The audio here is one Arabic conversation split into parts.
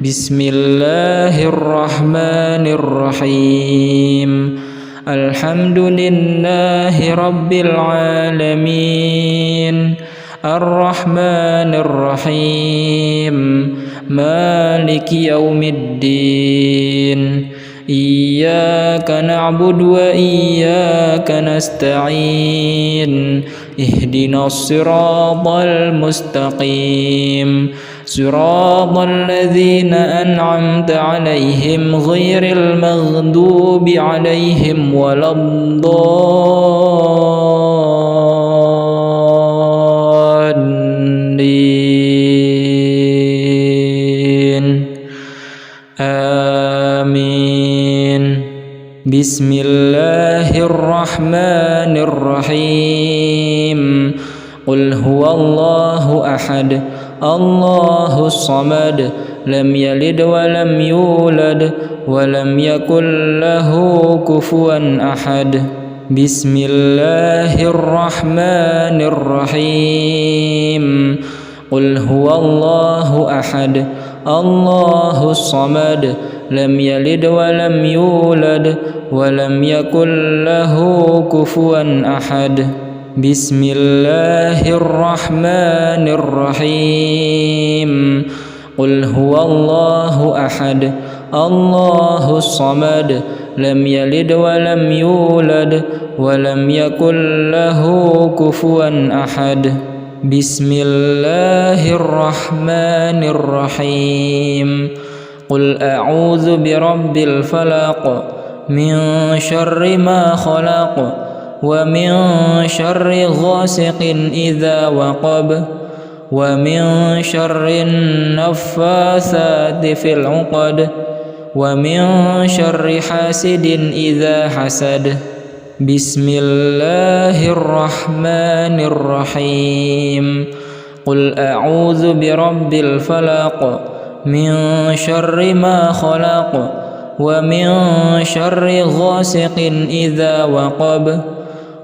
Bismillahirrahmanirrahim. Alhamdulillahi rabbil alamin. Ar-Rahmanir-Rahim. Maliki yaumiddin. Iyyaka na'budu wa iyyaka nasta'in. Ihdinas siratal mustaqim. Siratal ladzina an'amta 'alaihim ghairil maghdubi 'alaihim waladdallin. Amin. Bismillahirrahmanirrahim. Qul huwallahu ahad. Allahus samad. Lam yalid wa lam yulad wa lam yakul lahu kufuwan ahad. Bismillahirrahmanirrahim. Qul huwallahu ahad. Allahus samad. Lam yalid wa lam yulad wa lam yakul lahu kufuwan ahad. Bismillahirrahmanirrahim. Qul huwallahu ahad. Allahus samad. Lam yalid wa lam yulad wa lam yakul lahu kufuwan ahad. Bismillahirrahmanirrahim. Qul a'udzu birabbil falaq. Min syarri ma khalaq. Wa min syarri ghasiqin idza waqab. Wa min syarri naffatsati fil 'uqad. Wa min syarri hasidin idza hasad. Bismillahirrahmanirrahim. Qul a'udzu birabbil falaq. Min syarri ma khalaq. Wa min syarri ghasiqin idza waqab.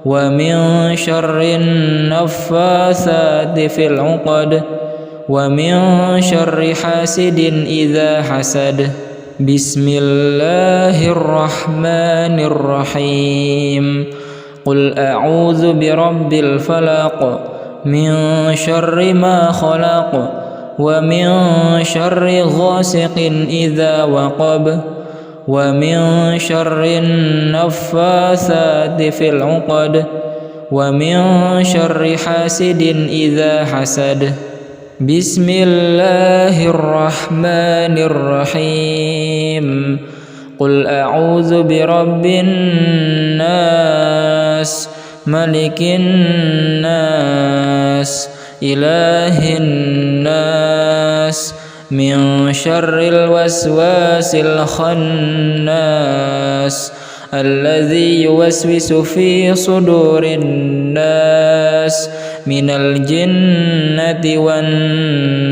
Wa min syarri naffatsati fil 'uqad. Wa min syarri hasidin idza hasad. Bismillahirrahmanirrahim. Qul a'udzu birabbil falaq. Min syarri ma khalaq. Wa min syarri ghasiqin idza waqab. Wa min syarri naffatsati fil 'uqad. Wa min syarri hasidin idza hasad. Bismillahirrahmanirrahim. Qul a'udzu birabbin nas. Malikin nas. Ilahin nas. Min syarril waswasil khannas. Alladzi yuwaswisu fi sudurin nas. Minal jinnati wan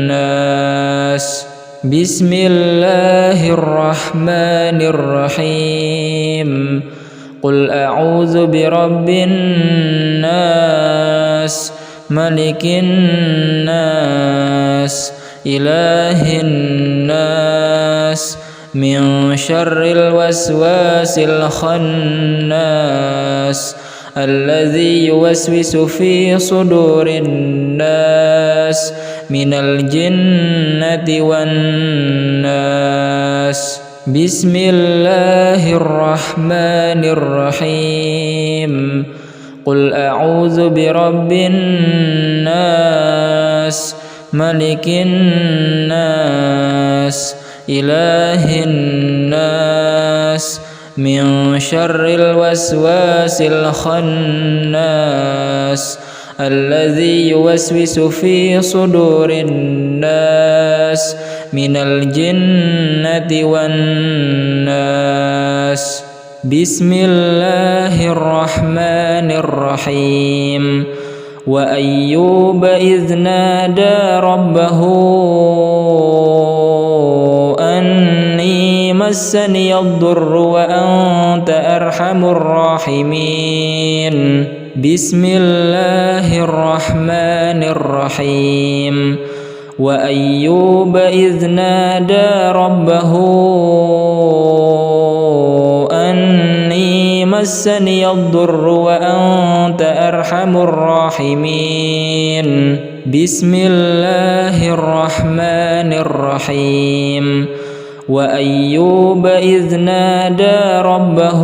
nas. Bismillahirrahmanirrahim. Qul a'udzu birabbin nas. Malikin nas. Ilahin nas. Min syarril waswasil khannas. Alladzi yuwaswisu fi sudurin nas. Minal jinnati wan nas. Bismillahirrahmanirrahim. Qul a'udzu birabbin nas. Malikin nas. Ilahin nas. Min syarril waswasil khannas. Alladzi yuwaswisu fi sudurin nas. Minal jinnati wan nas. Bismillahirrahmanirrahim. Wa ayyuba idh nada rabbahu anni massani ad-durru wa anta arhamur rahimin. Bismillahirrahmanirrahim. وأيوب إذ نادى ربه أني مسني الضر وأنت أرحم الراحمين بسم الله الرحمن الرحيم وأيوب إذ نادى ربه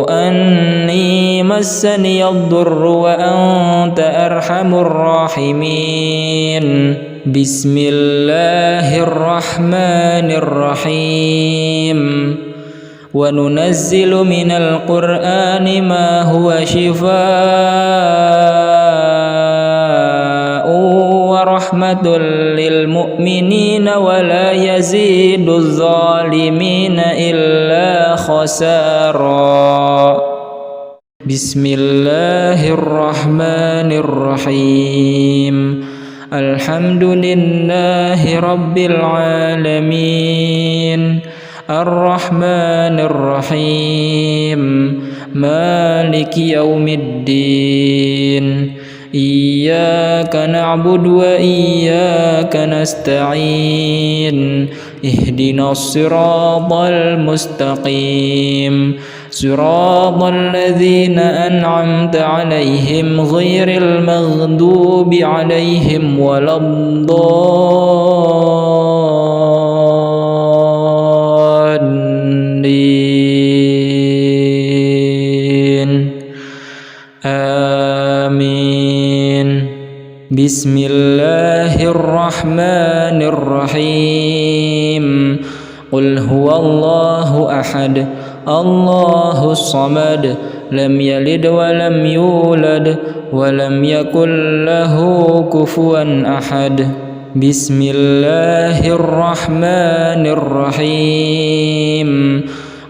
أني مسني الضر وأنت أرحم الراحمين بسم الله الرحمن الرحيم وننزل من القرآن ما هو شفاء ورحمة للمؤمنين ولا يزيد الظالمين إلا خسارا بسم الله الرحمن الرحيم الحمد لله رب العالمين الرحمن الرحيم مالك يوم الدين إياك نعبد وإياك نستعين اهدنا الصراط المستقيم صراط الذين أنعمت عليهم غير المغضوب عليهم ولا الضالين آمين بسم الله الرحمن الرحيم قل هو الله أحد الله الصمد لم يلد ولم يولد ولم يكن له كفوا أحد بسم الله الرحمن الرحيم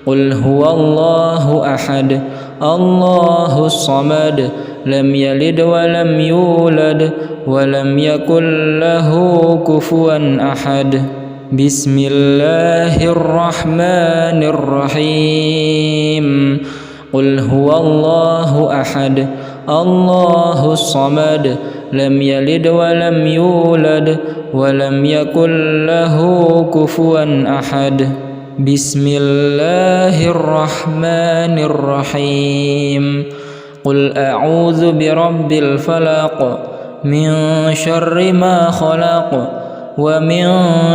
قل هو الله أحد الله الصمد لم يلد ولم يولد ولم يكن له كفوا أحد بسم الله الرحمن الرحيم قل هو الله أحد الله الصمد لم يلد ولم يولد ولم يكن له كفوا أحد بسم الله الرحمن الرحيم قل أعوذ برب الفلق من شر ما خلق ومن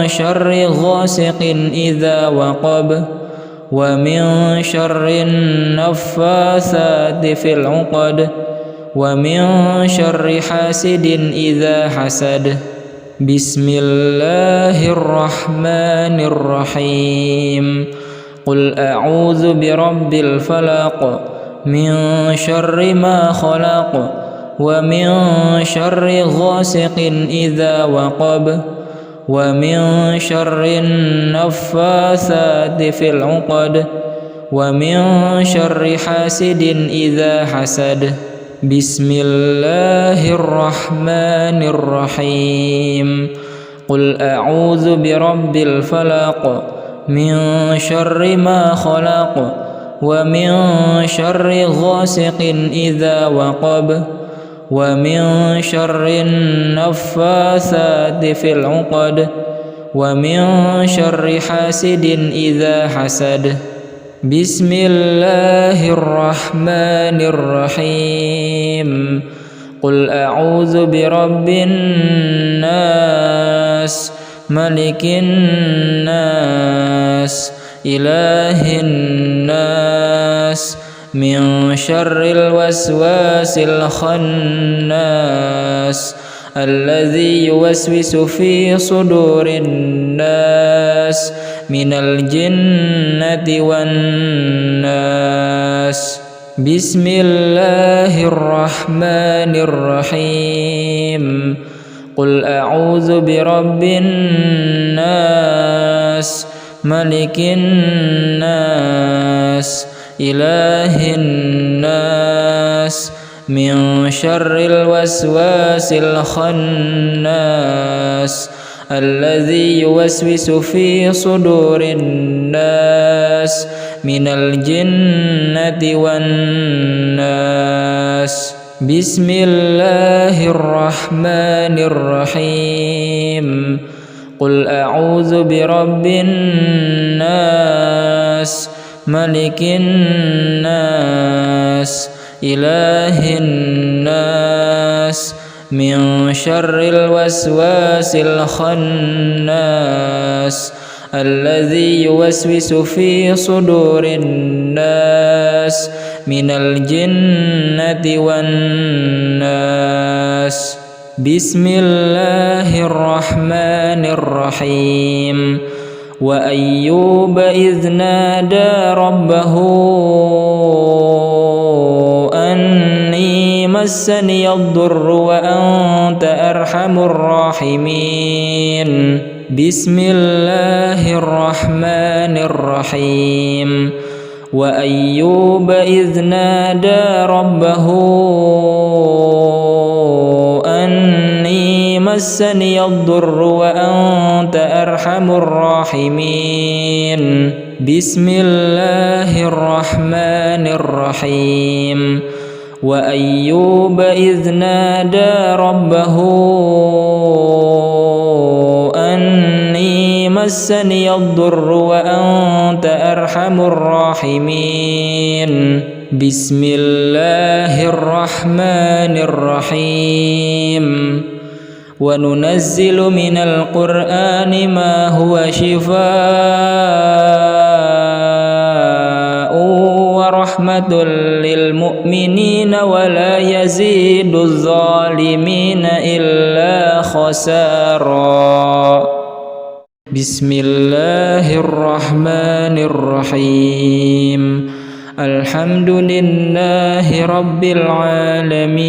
شر غاسق إذا وقب ومن شر النفاثات في العقد ومن شر حاسد إذا حسد بسم الله الرحمن الرحيم قل أعوذ برب الفلق من شر ما خلق ومن شر غاسق إذا وقب ومن شر النفاثات في العقد ومن شر حاسد إذا حسد بسم الله الرحمن الرحيم قل أعوذ برب الفلق من شر ما خلق ومن شر غاسق إذا وقب ومن شر النفاثات في العقد ومن شر حاسد إذا حسد بسم الله الرحمن الرحيم قل أعوذ برب الناس ملك الناس إله الناس من شر الوسواس الخناس الذي يوسوس في صدور الناس من الجنة والناس بسم الله الرحمن الرحيم قل أعوذ برب الناس ملك الناس إله الناس من شر الوسواس الخناس الذي يوسوس في صدور الناس من الجنة والناس بسم الله الرحمن الرحيم قل أعوذ برب الناس ملك الناس إله الناس من شر الوسواس الخناس الذي يوسوس في صدور الناس من الجنة والناس بسم الله الرحمن الرحيم وأيوب إذ نادى ربه أني مسني الضر وأنت أرحم الراحمين بسم الله الرحمن الرحيم وأيوب إذ نادى ربه أني مسني الضر وأنت أرحم الراحمين بسم الله الرحمن الرحيم وأيوب إذ نادى ربه أني مسني الضر وأنت أرحم الراحمين بسم الله الرحمن الرحيم وننزل من القرآن ما هو شفاء ورحمة للمؤمنين ولا يزيد الظالمين إلا خسارا بسم الله الرحمن الرحيم الحمد لله رب العالمين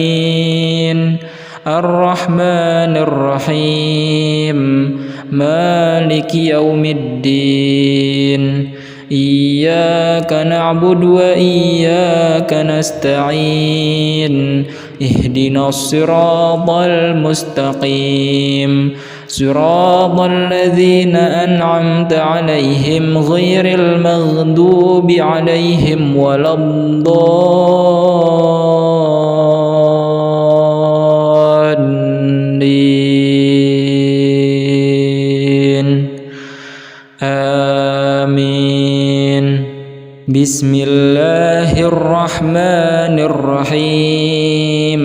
الرحمن الرحيم مالك يوم الدين إياك نعبد وإياك نستعين اهدنا الصراط المستقيم صراط الذين أنعمت عليهم غير المغضوب عليهم ولا الضالين آمين بسم الله الرحمن الرحيم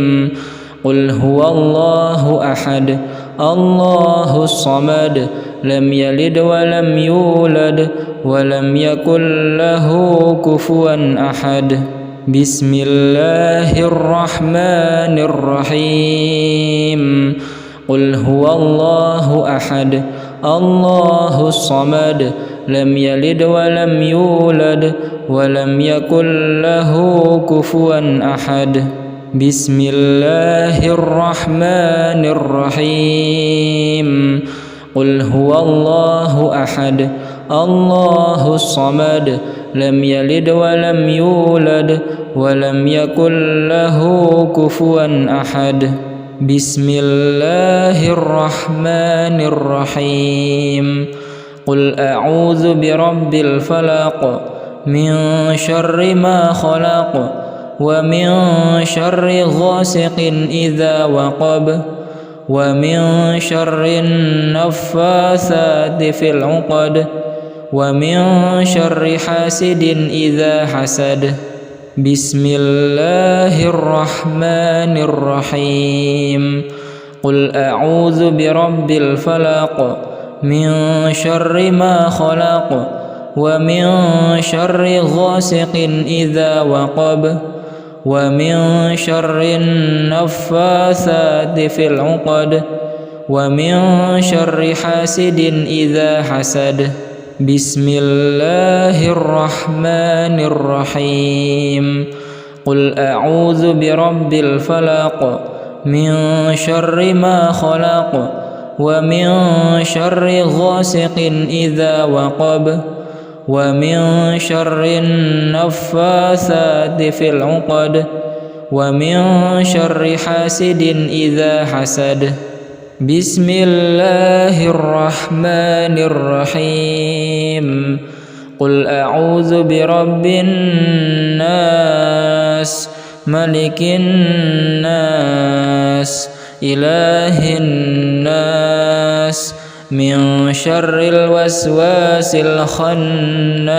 قل هو الله أحد الله الصمد لم يلد ولم يولد ولم يكن له كفوا أحد بسم الله الرحمن الرحيم قل هو الله أحد الله الصمد لم يلد ولم يولد ولم يكن له كفوا أحد بسم الله الرحمن الرحيم قل هو الله أحد الله الصمد لم يلد ولم يولد ولم يكن له كفوا أحد بسم الله الرحمن الرحيم قل أعوذ برب الفلق من شر ما خلق ومن شر غاسق إذا وقب ومن شر النفاثات في العقد ومن شر حاسد إذا حسد بسم الله الرحمن الرحيم قل أعوذ برب الفلق من شر ما خلق ومن شر غاسق إذا وقب ومن شر النفاثات في العقد ومن شر حاسد إذا حسد بسم الله الرحمن الرحيم قل أعوذ برب الفلق من شر ما خلق ومن شر غاسق إذا وقب ومن شر النفاثات في العقد ومن شر حاسد إذا حسد بسم الله الرحمن الرحيم قل أعوذ برب الناس ملك الناس إله الناس من شر الوسواس الخناس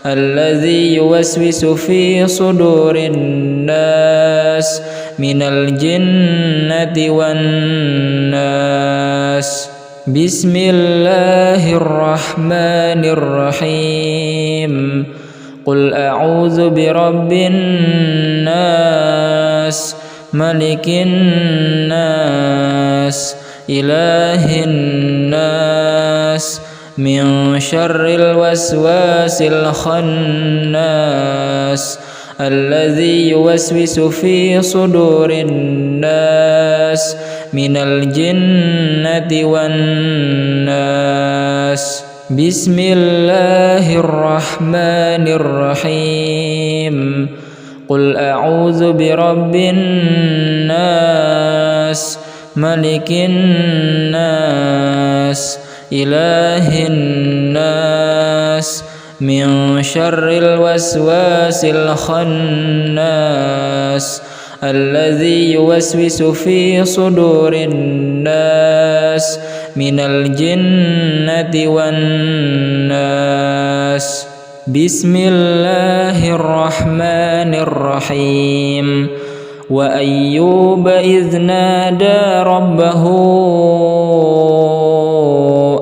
الذي يوسوس في صدور الناس من الجنة والناس. بسم الله الرحمن الرحيم. قل أعوذ برب الناس ملك الناس إله الناس من شر الوسواس الخناس الذي يوسوس في صدور الناس من الجنة والناس. بسم الله الرحمن الرحيم. قل أعوذ برب الناس ملك الناس إله الناس من شر الوسواس الخناس الذي يوسوس في صدور الناس من الجنة والناس. بسم الله الرحمن الرحيم. وأيوب إذ نادى ربه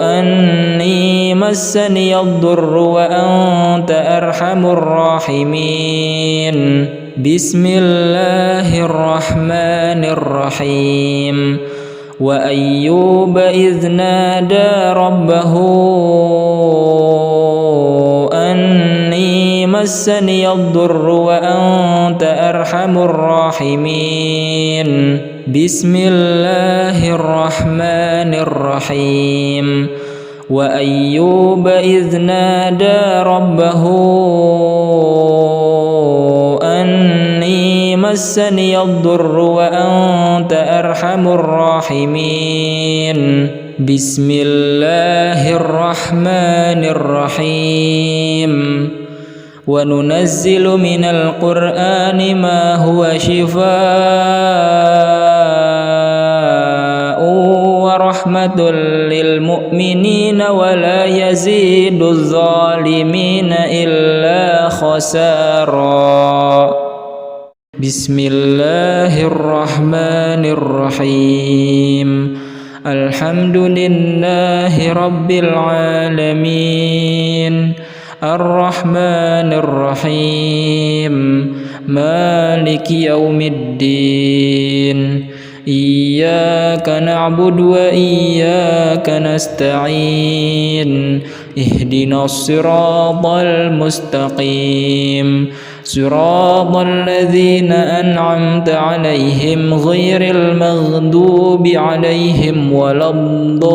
أني مسني الضر وأنت أرحم الراحمين. بسم الله الرحمن الرحيم. وأيوب إذ نادى ربه أني مسني الضر وأنت أرحم الراحمين. بسم الله الرحمن الرحيم. وأيوب إذ نادى ربه أني مسني الضر وأنت أرحم الراحمين. بسم الله الرحمن الرحيم. وننزل من القرآن ما هو شفاء ورحمة للمؤمنين ولا يزيد الظالمين إلا خسارا. بسم الله الرحمن الرحيم. الحمد لله رب العالمين الرحمن الرحيم مالك يوم الدين. إياك نعبد وإياك نستعين. اهدنا الصراط المستقيم صراط الذين أنعمت عليهم غير المغضوب عليهم ولا الضالين.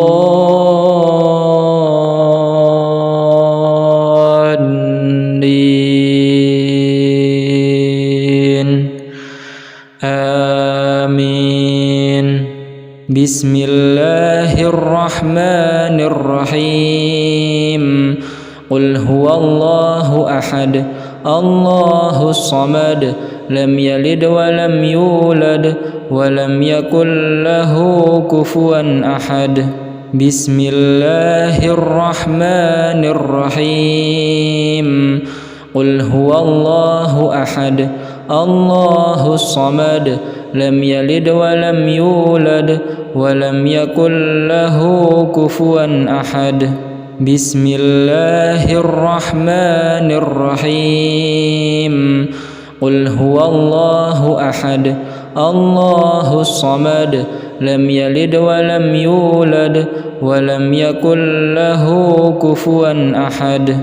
آمين. بسم الله الرحمن الرحيم. قل هو الله أحد الله الصمد لم يلد ولم يولد ولم يكن له كفوا أحد. بسم الله الرحمن الرحيم. قل هو الله أحد الله الصمد لم يلد ولم يولد ولم يكن له كفوا أحد. بسم الله الرحمن الرحيم. قل هو الله أحد الله الصمد لم يلد ولم يولد ولم يكن له كفوا أحد.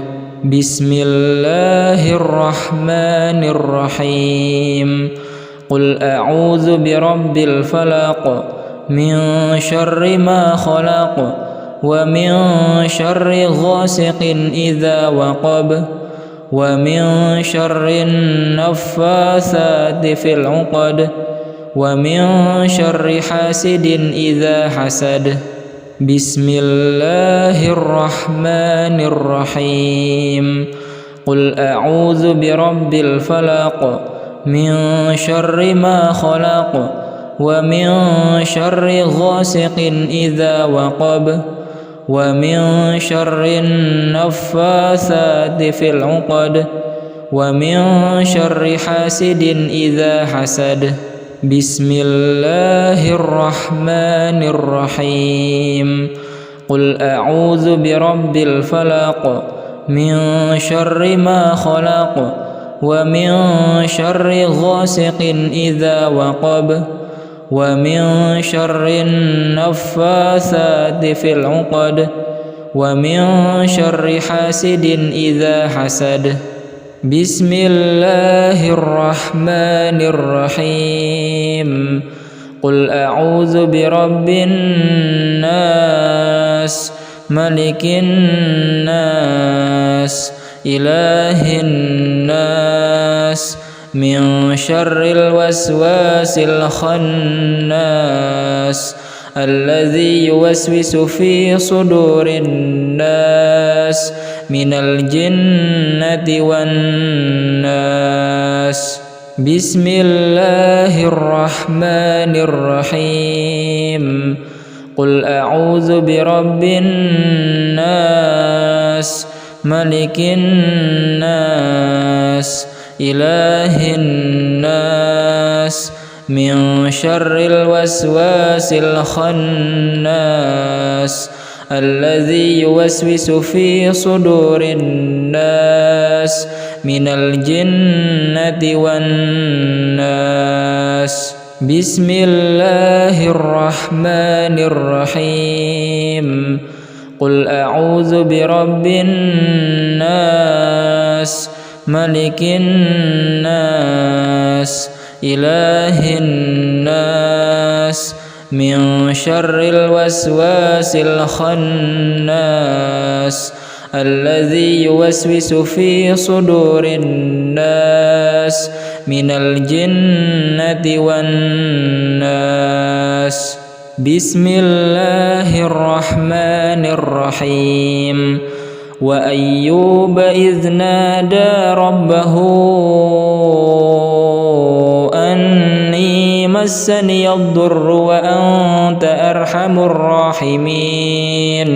بسم الله الرحمن الرحيم. قل أعوذ برب الفلق من شر ما خلق ومن شر غاسق إذا وقب ومن شر النفاثات في العقد ومن شر حاسد إذا حسد. بسم الله الرحمن الرحيم. قل أعوذ برب الفلق من شر ما خلق ومن شر غاسق إذا وقب ومن شر النفاثات في العقد ومن شر حاسد إذا حسد. بسم الله الرحمن الرحيم. قل أعوذ برب الفلق من شر ما خلق ومن شر غاسق إذا وقب ومن شر النفاثات في العقد ومن شر حاسد إذا حسد. بسم الله الرحمن الرحيم. قل أعوذ برب الناس ملك الناس إله الناس من شر الوسواس الخناس الذي يوسوس في صدور الناس من الجنة والناس. بسم الله الرحمن الرحيم. قل أعوذ برب الناس ملك الناس إله الناس من شر الوسواس الخناس الذي يوسوس في صدور الناس من الجنة والناس. بسم الله الرحمن الرحيم. قل أعوذ برب الناس ملك الناس إله الناس من شر الوسواس الخناس الذي يوسوس في صدور الناس من الجنة والناس. بسم الله الرحمن الرحيم. وأيوب إذ نادى ربه أني مسني الضر وأنت أرحم الراحمين.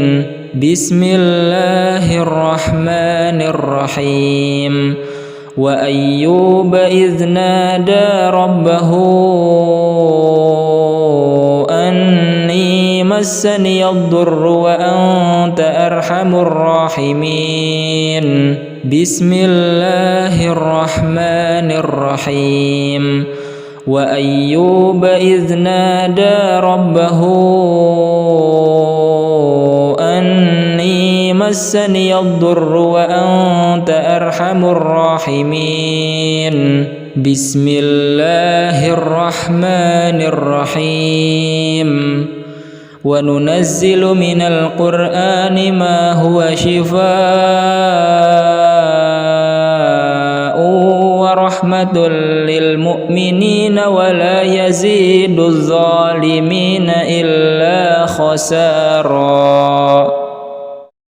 بسم الله الرحمن الرحيم. وأيوب إذ نادى ربه أني مسني الضر وأنت أرحم الراحمين. بسم الله الرحمن الرحيم. وأيوب إذ نادى ربه أني مسني الضر وأنت أرحم الراحمين. بسم الله الرحمن الرحيم. وننزل من القرآن ما هو شفاء ورحمة للمؤمنين ولا يزيد الظالمين إلا خسارا.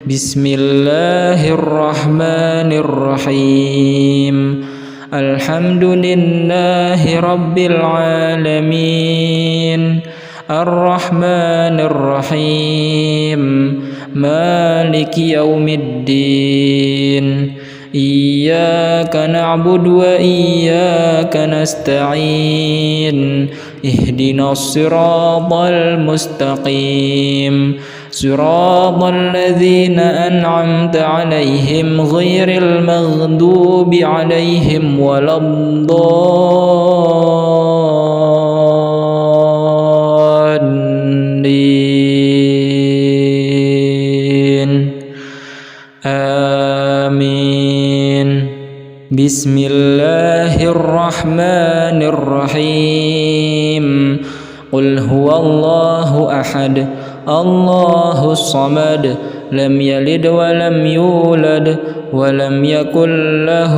بسم الله الرحمن الرحيم. الحمد لله رب العالمين الرحمن الرحيم مالك يوم الدين. إياك نعبد وإياك نستعين. اهدنا الصراط المستقيم صراط الذين أنعمت عليهم غير المغضوب عليهم ولا الضالين. آمين. بسم الله الرحمن الرحيم. قل هو الله أحد الله الصمد لم يلد ولم يولد ولم يكن له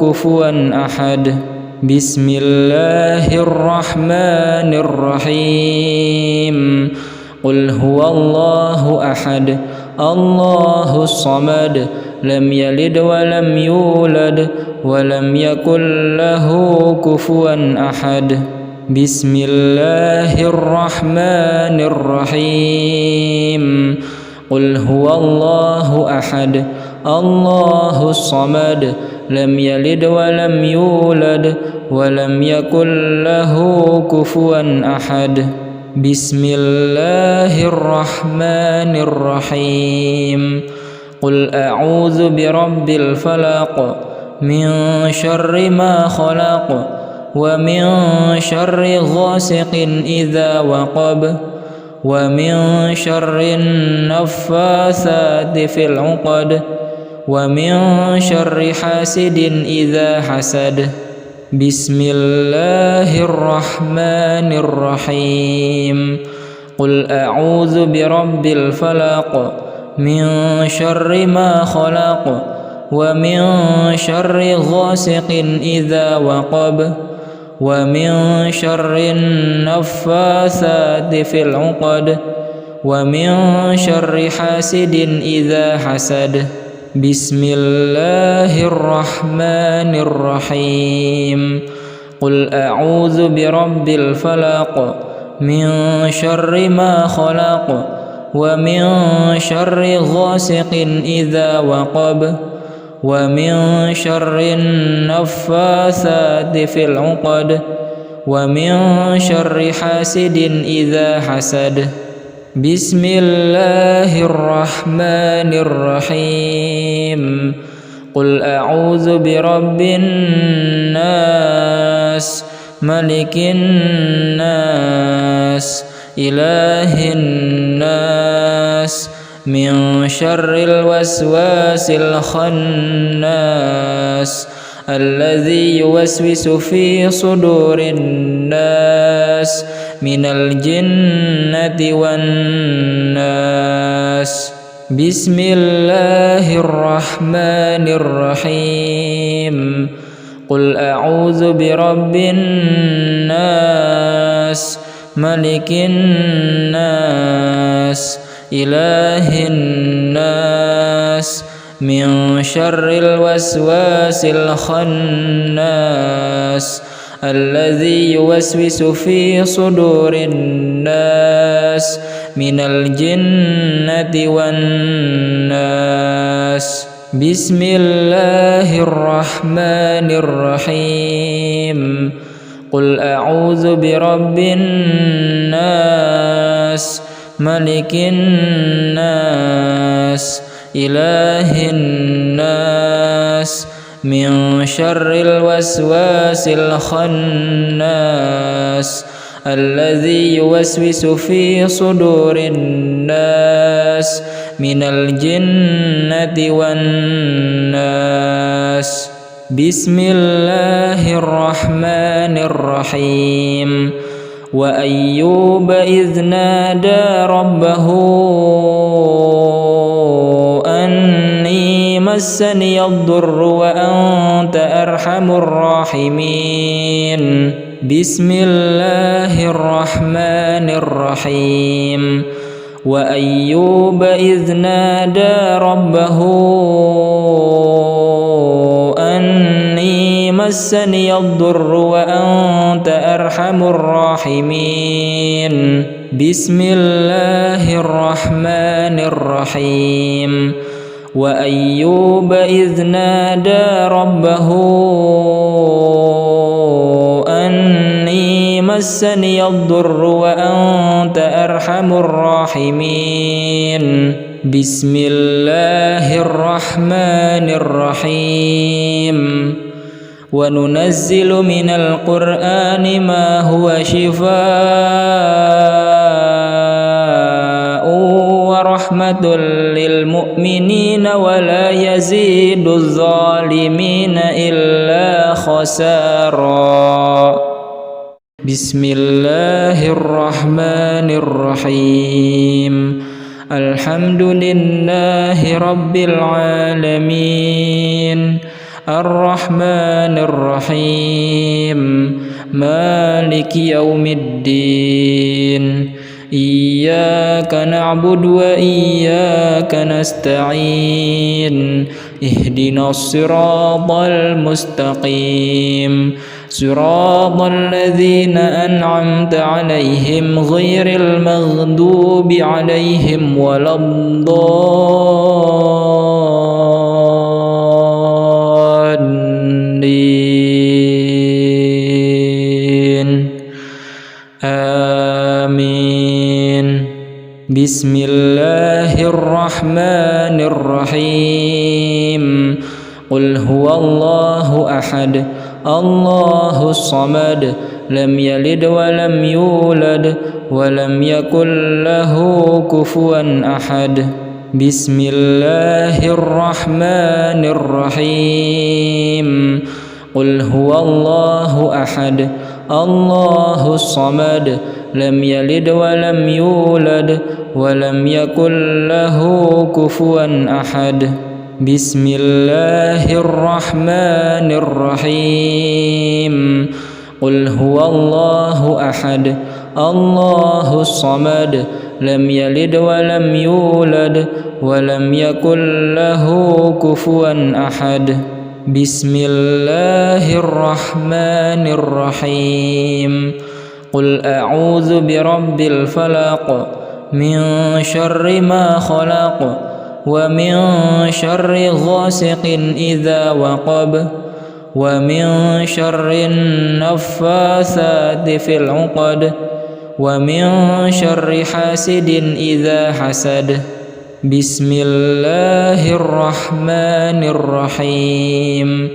كفوا أحد. بسم الله الرحمن الرحيم. قل هو الله أحد الله الصمد لم يلد ولم يولد ولم يكن له كفوا أحد بسم الله الرحمن الرحيم قل هو الله أحد الله الصمد لم يلد ولم يولد ولم يكن له كفوا أحد بسم الله الرحمن الرحيم قل أعوذ برب الفلق من شر ما خلق ومن شر غاسق إذا وقب ومن شر النفاثات في العقد ومن شر حاسد إذا حسد بسم الله الرحمن الرحيم قل أعوذ برب الفلق من شر ما خلق ومن شر غاسق إذا وقب ومن شر النفاثات في العقد ومن شر حاسد إذا حسد بسم الله الرحمن الرحيم قل أعوذ برب الفلق من شر ما خلق ومن شر غاسق إذا وقب ومن شر النفاثات في العقد ومن شر حاسد إذا حسد بسم الله الرحمن الرحيم قل أعوذ برب الناس ملك الناس إله الناس من شر الوسواس الخناس الذي يوسوس في صدور الناس من الجنة والناس بسم الله الرحمن الرحيم قل أعوذ برب الناس ملك الناس إله الناس من شر الوسواس الخناس الذي يوسوس في صدور الناس من الجنة والناس بسم الله الرحمن الرحيم قل أعوذ برب الناس ملك الناس إله الناس من شر الوسواس الخناس الذي يوسوس في صدور الناس من الجنة والناس بسم الله الرحمن الرحيم وأيوب إذ نادى ربه أني مسني الضر وأنت أرحم الراحمين بسم الله الرحمن الرحيم وأيوب إذ نادى ربه أني مسني الضر وأنت أرحم الراحمين بسم الله الرحمن الرحيم وأيوب إذ نادى ربه أني مسني الضر وأنت أرحم الراحمين بسم الله الرحمن الرحيم وننزل من القرآن ما هو شفاء ورحمة للمؤمنين ولا يزيد الظالمين إلا خسارا بسم الله الرحمن الرحيم الحمد لله رب العالمين الرحمن الرحيم مالك يوم الدين إياك نعبد وإياك نستعين اهدنا الصراط المستقيم صراط الذين أنعمت عليهم غير المغضوب عليهم ولا الضالين آمين. بسم الله الرحمن الرحيم قل هو الله أحد الله الصمد لم يلد ولم يولد ولم يكن له كفوا أحد. بسم الله الرحمن الرحيم قل هو الله أحد الله الصمد لم يلد ولم يولد ولم يكن له كفوا أحد. بسم الله الرحمن الرحيم قل هو الله أحد الله الصمد لم يلد ولم يولد ولم يكن له كفوا أحد. بسم الله الرحمن الرحيم قل أعوذ برب الفلق من شر ما خلق ومن شر غاسق إذا وقب ومن شر النفاثات في العقد ومن شر حاسد إذا حسد. بسم الله الرحمن الرحيم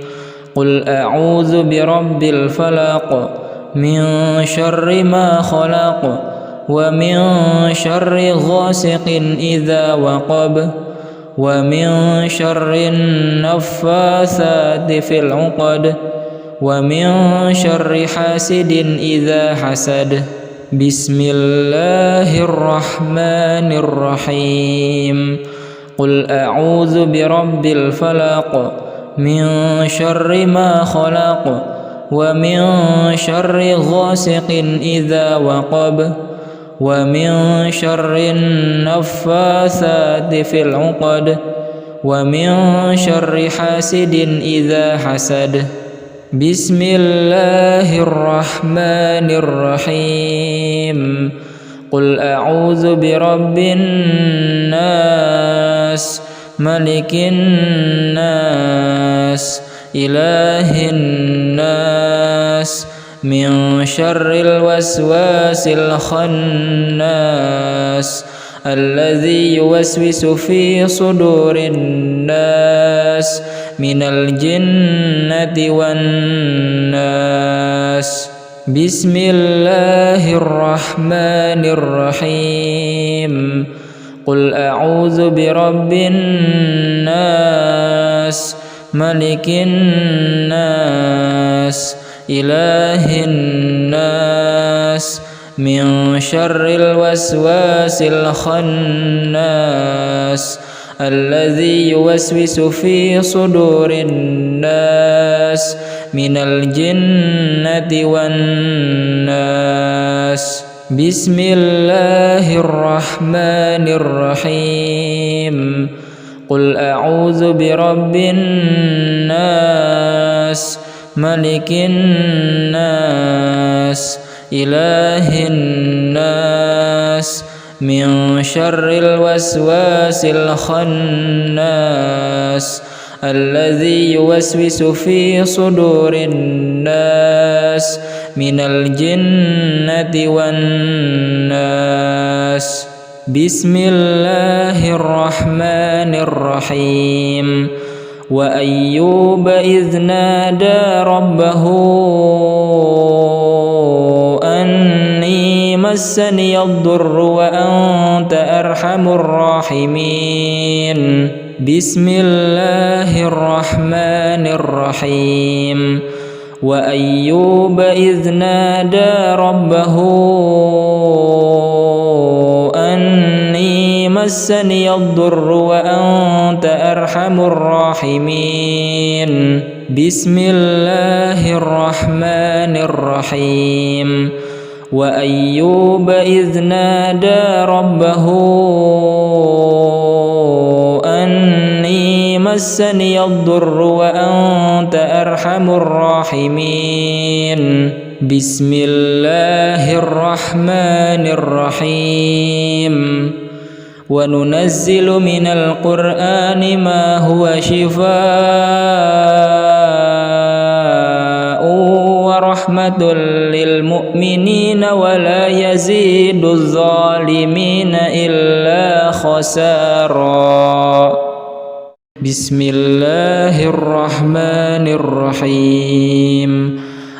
قل أعوذ برب الفلق من شر ما خلق ومن شر غاسق إذا وقب ومن شر النفاثات في العقد ومن شر حاسد إذا حسد. بسم الله الرحمن الرحيم قل أعوذ برب الفلق من شر ما خلق ومن شر غاسق إذا وقب ومن شر النفاثات في العقد ومن شر حاسد إذا حسد. بسم الله الرحمن الرحيم قل أعوذ برب الناس ملك الناس إله الناس من شر الوسواس الخناس الذي يوسوس في صدور الناس من الجنة والناس. بسم الله الرحمن الرحيم قل أعوذ برب الناس ملك الناس إله الناس من شر الوسواس الخناس الذي يوسوس في صدور الناس من الجنة والناس. بسم الله الرحمن الرحيم قل أعوذ برب الناس ملك الناس إله الناس من شر الوسواس الخناس الذي يوسوس في صدور الناس من الجنة والناس. بسم الله الرحمن الرحيم وأيوب إذ نادى ربه أني مسني الضر وأنت أرحم الراحمين. بسم الله الرحمن الرحيم وأيوب إذ نادى ربه أني مسني الضر وأنت أرحم الراحمين. بسم الله الرحمن الرحيم وأيوب إذ نادى ربه أني مسني الضر وأنت أرحم الراحمين بسم الله الرحمن الرحيم وننزل من القرآن ما هو شفاء ورحمة للمؤمنين ولا يزيد الظالمين إلا خسارا بسم الله الرحمن الرحيم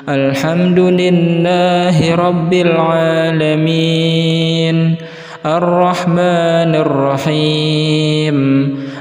الحمد لله رب العالمين الرحمن الرحيم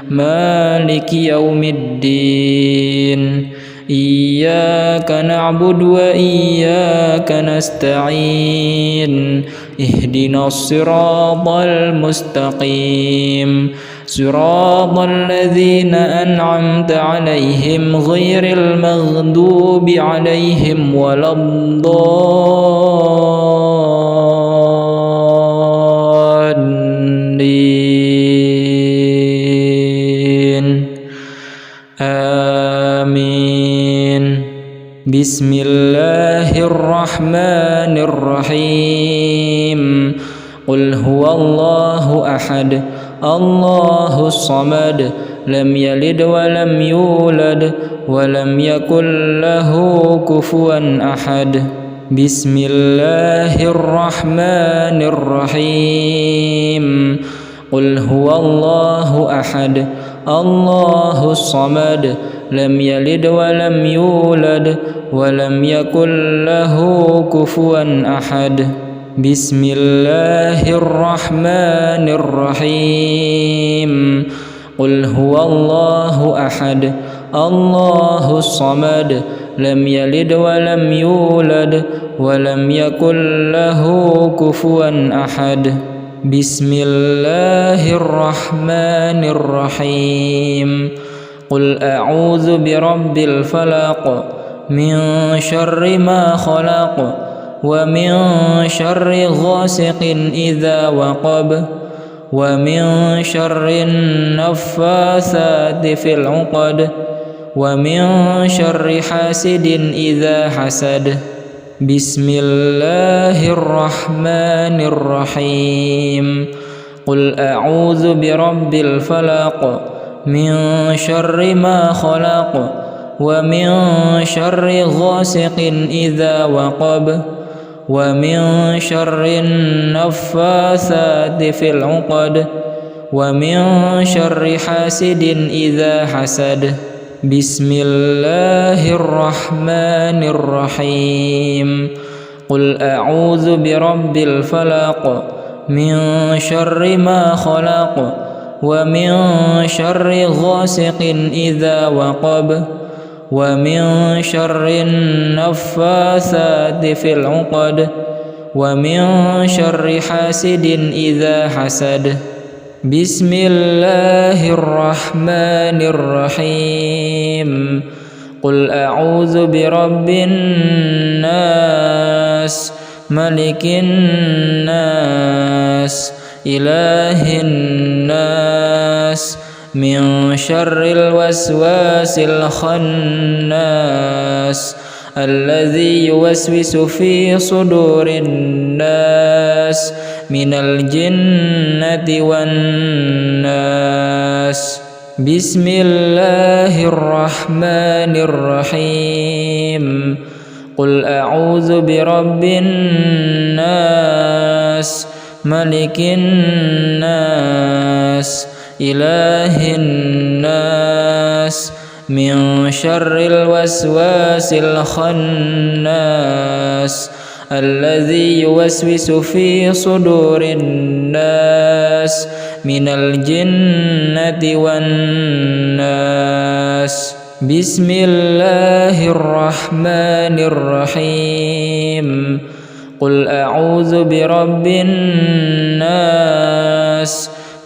مالك يوم الدين إياك نعبد وإياك نستعين اهدنا الصراط المستقيم صراط الذين أنعمت عليهم غير المغضوب عليهم ولا الضالين آمين بسم الله الرحمن الرحيم قل هو الله أحد الله الصمد لم يلد ولم يولد ولم يكن له كفوا أحد بسم الله الرحمن الرحيم قل هو الله أحد الله الصمد لم يلد ولم يولد ولم يكن له كفوا أحد بسم الله الرحمن الرحيم قل هو الله أحد الله الصمد لم يلد ولم يولد ولم يكن له كفوا أحد بسم الله الرحمن الرحيم قل أعوذ برب الفلق من شر ما خلق ومن شر غاسق إذا وقب ومن شر النفاثات في العقد ومن شر حاسد إذا حسد بسم الله الرحمن الرحيم قل أعوذ برب الفلق من شر ما خلق ومن شر غاسق إذا وقب ومن شر النفاثات في العقد ومن شر حاسد إذا حسد بسم الله الرحمن الرحيم قل أعوذ برب الفلق من شر ما خلق ومن شر غاسق إذا وقب ومن شر النفاثات في العقد ومن شر حاسد إذا حسد بسم الله الرحمن الرحيم قل أعوذ برب الناس ملك الناس إله الناس من شر الوسواس الخناس الذي يوسوس في صدور الناس من الجنة والناس بسم الله الرحمن الرحيم قل أعوذ برب الناس ملك الناس إله الناس من شر الوسواس الخناس الذي يوسوس في صدور الناس من الجنة والناس بسم الله الرحمن الرحيم قل أعوذ برب الناس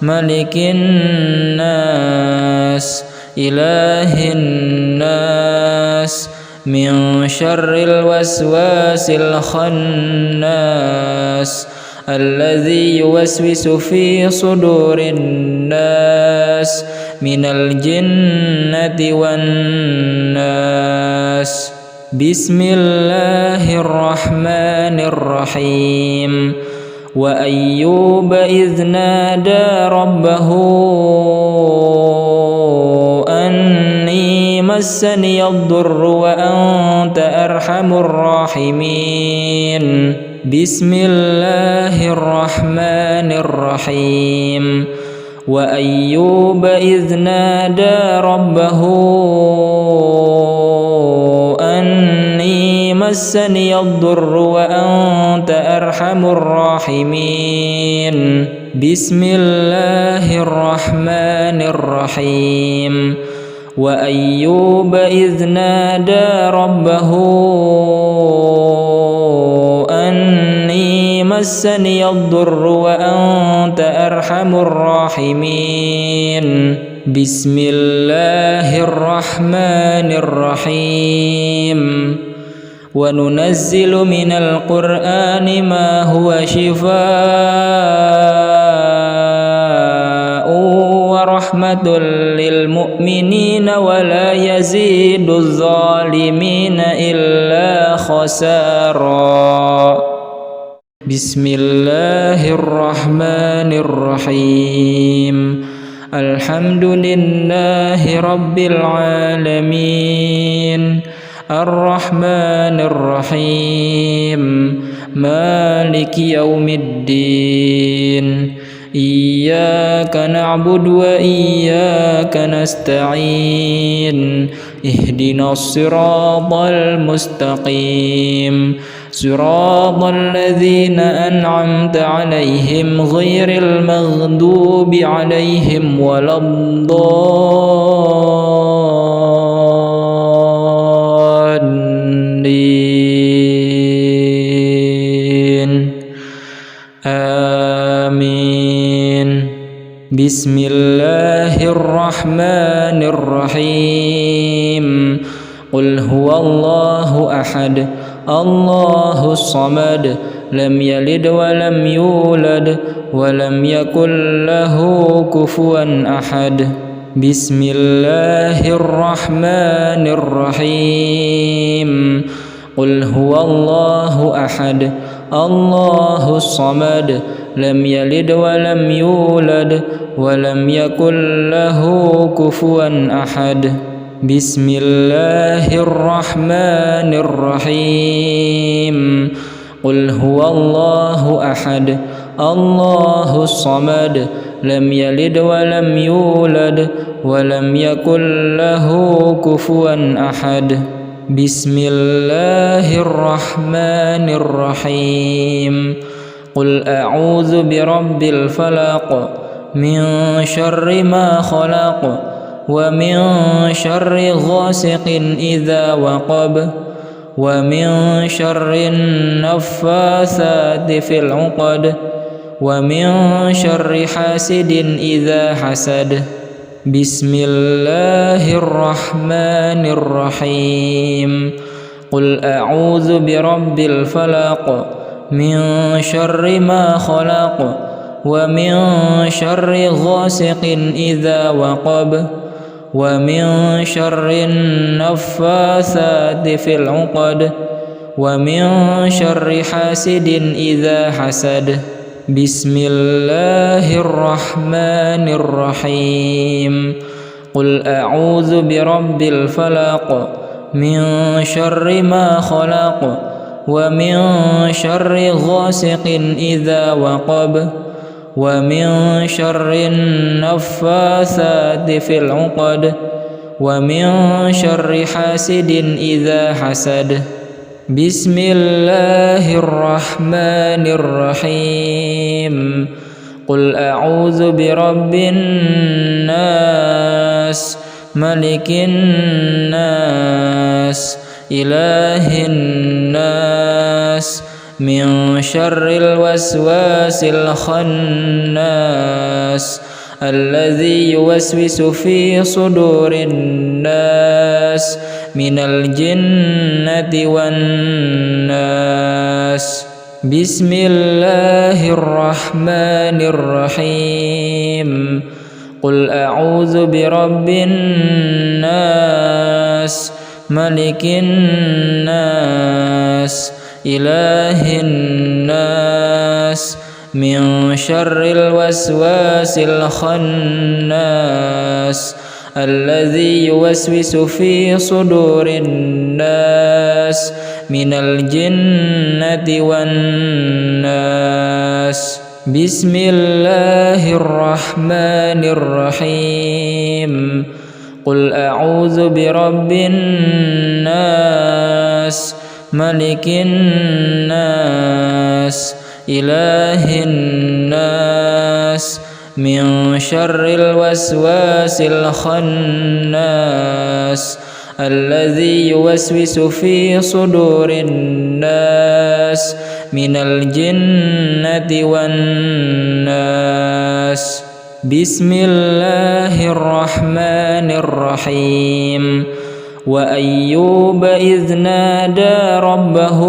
ملك الناس إله الناس من شر الوسواس الخناس الذي يوسوس في صدور الناس من الجنة والناس. بسم الله الرحمن الرحيم. وأيوب إذ نادى ربه أني مسني الضر وأنت أرحم الراحمين. بسم الله الرحمن الرحيم. وأيوب إذ نادى ربه أني مسني الضر وأنت أرحم الراحمين. بسم الله الرحمن الرحيم. وأيوب إذ نادى ربه أني مسني الضر وأنت أرحم الراحمين. بسم الله الرحمن الرحيم. وننزل من القرآن ما هو شفاء ورحمة للمؤمنين ولا يزيد الظالمين إلا خسارا. بسم الله الرحمن الرحيم. الحمد لله رب العالمين الرحمن الرحيم مالك يوم الدين. إياك نعبد وإياك نستعين. اهدنا الصراط المستقيم صراط الذين أنعمت عليهم غير المغضوب عليهم ولا الضالين. آمين. بسم الله الرحمن الرحيم. قل هو الله أحد الله الصمد لم يلد ولم يولد ولم يكن له كفوا أحد. بسم الله الرحمن الرحيم. قل هو الله أحد الله الصمد لم يلد ولم يولد ولم يكن له كفوا أحد. بسم الله الرحمن الرحيم. قل هو الله أحد الله الصمد لم يلد ولم يولد ولم يكن له كفوا أحد. بسم الله الرحمن الرحيم. قل أعوذ برب الفلق من شر ما خلق ومن شر غاسق إذا وقب ومن شر النفاثات في العقد ومن شر حاسد إذا حسد. بسم الله الرحمن الرحيم. قل أعوذ برب الفلق من شر ما خلق ومن شر غاسق إذا وقب ومن شر النفاثات في العقد ومن شر حاسد إذا حسد. بسم الله الرحمن الرحيم. قل أعوذ برب الفلق من شر ما خلق ومن شر غاسق إذا وقب ومن شر النفاثات في العقد ومن شر حاسد إذا حسد. بسم الله الرحمن الرحيم. قل أعوذ برب الناس ملك الناس إله الناس من شر الوسواس الخناس الذي يوسوس في صدور الناس من الجنة والناس. بسم الله الرحمن الرحيم. قل أعوذ برب الناس ملك الناس إله الناس من شر الوسواس الخناس الذي يوسوس في صدور الناس من الجنة والناس. بسم الله الرحمن الرحيم. قل أعوذ برب الناس ملك الناس إله الناس من شر الوسواس الخناس الذي يوسوس في صدور الناس من الجنة والناس. بسم الله الرحمن الرحيم. وأيوب إذ نادى ربه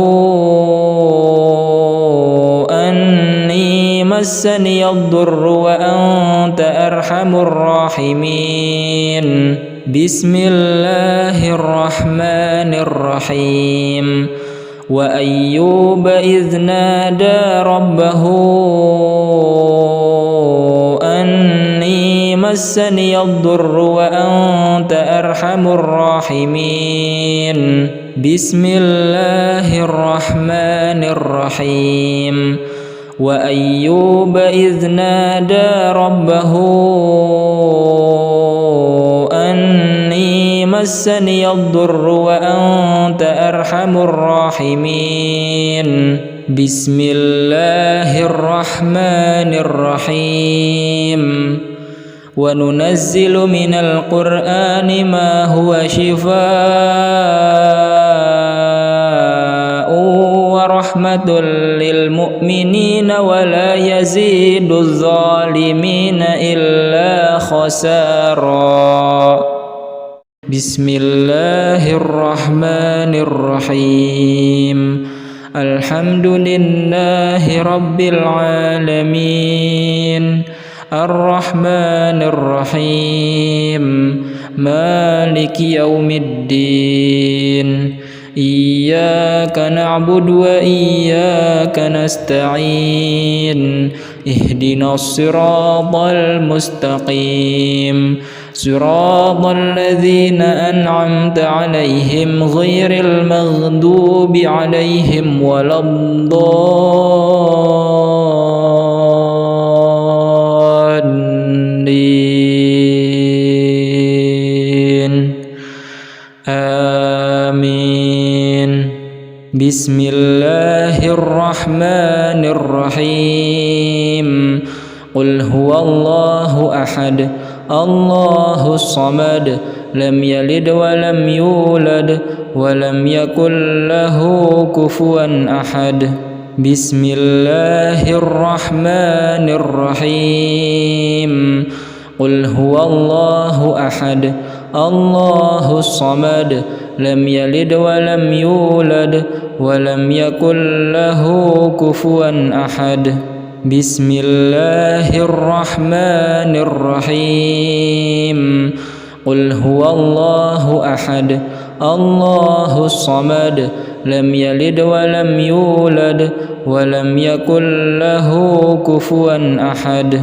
أني مسني الضر وأنت أرحم الراحمين. بسم الله الرحمن الرحيم. وأيوب إذ نادى ربه أني مسني الضر وأنت أرحم الراحمين. بسم الله الرحمن الرحيم. وأيوب إذ نادى ربه أني مسني الضر وأنت أرحم الراحمين. بسم الله الرحمن الرحيم. وننزل من القرآن ما هو شفاء ورحمة للمؤمنين ولا يزيد الظالمين إلا خسارا. بسم الله الرحمن الرحيم. الحمد لله رب العالمين الرحمن الرحيم مالك يوم الدين. إياك نعبد وإياك نستعين. اهدنا الصراط المستقيم صراط الذين أنعمت عليهم غير المغضوب عليهم ولا الضالين. آمين. بسم الله الرحمن الرحيم. قل هو الله أحد الله الصمد لم يلد ولم يولد ولم يكن له كفوا أحد. بسم الله الرحمن الرحيم. قل هو الله أحد الله الصمد لم يلد ولم يولد ولم يكن له كفوا أحد. بسم الله الرحمن الرحيم. قل هو الله أحد الله الصمد لم يلد ولم يولد ولم يكن له كفوا أحد.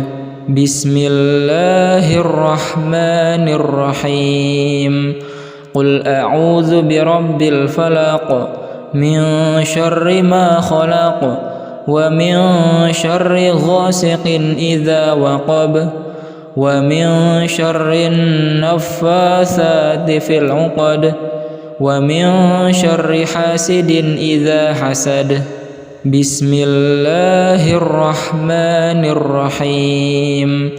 بسم الله الرحمن الرحيم. قل أعوذ برب الفلق من شر ما خلق ومن شر غاسق إذا وقب ومن شر النفاثات في العقد ومن شر حاسد إذا حسد. بسم الله الرحمن الرحيم.